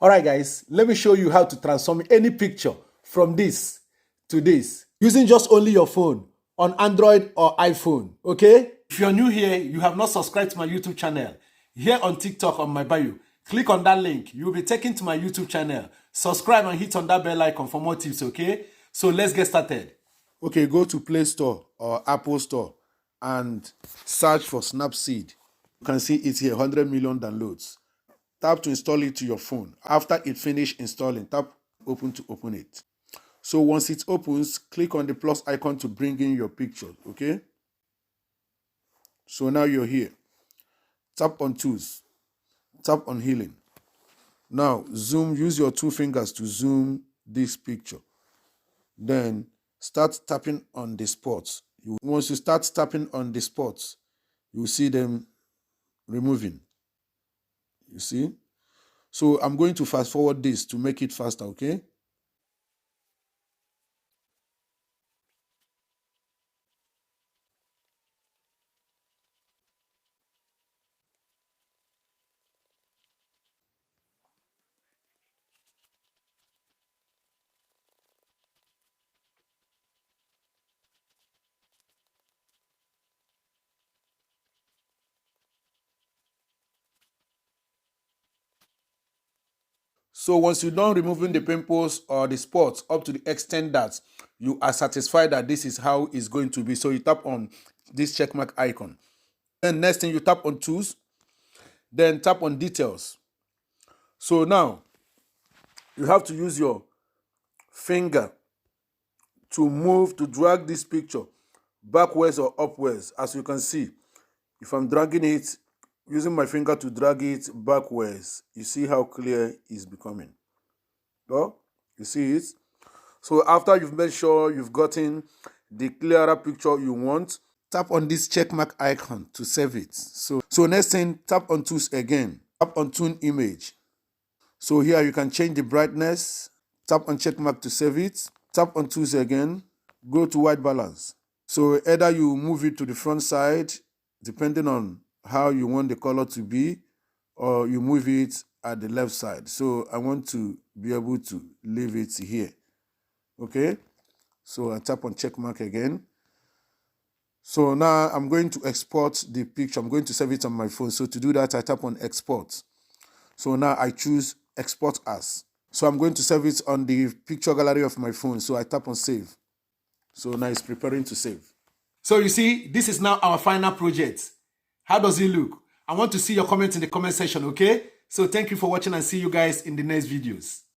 All right, guys, let me show you how to transform any picture from this to this using just only your phone on Android or iPhone, okay? If you're new here, you have not subscribed to my YouTube channel, here on TikTok on my bio, click on that link. You'll be taken to my YouTube channel. Subscribe and hit on that bell icon for more tips, okay? So let's get started. Okay, go to Play Store or Apple Store and search for Snapseed. You can see it's here, 100 million downloads. Tap to install it to your phone. After it finishes installing, tap open to open it. So once it opens, click on the plus icon to bring in your picture, okay? So now you're here. Tap on tools. Tap on healing. Now zoom, use your two fingers to zoom this picture. Then start tapping on the spots. Once you start tapping on the spots, you will see them removing. You see? So I'm going to fast forward this to make it faster, okay? So once you're done removing the pimples or the spots up to the extent that you are satisfied that this is how it's going to be, so you tap on this checkmark icon. Then next thing, you tap on tools, then tap on details. So now you have to use your finger to drag this picture backwards or upwards. As you can see, if I'm dragging it, using my finger to drag it backwards, you see how clear it's becoming. Oh, you see it? So after you've made sure you've gotten the clearer picture you want, tap on this checkmark icon to save it. So next thing, tap on tools again. Tap on tune image. So here you can change the brightness. Tap on checkmark to save it. Tap on tools again. Go to white balance. So either you move it to the front side, depending on how you want the color to be, or you move it at the left side. So I want to be able to leave it here. Okay, so I tap on check mark again. So now I'm going to export the picture. I'm going to save it on my phone. So to do that, I tap on export. So now I choose export as. So I'm going to save it on the picture gallery of my phone. So I tap on save. So now it's preparing to save. So you see, this is now our final project. How does it look? I want to see your comments in the comment section, okay? So thank you for watching and see you guys in the next videos.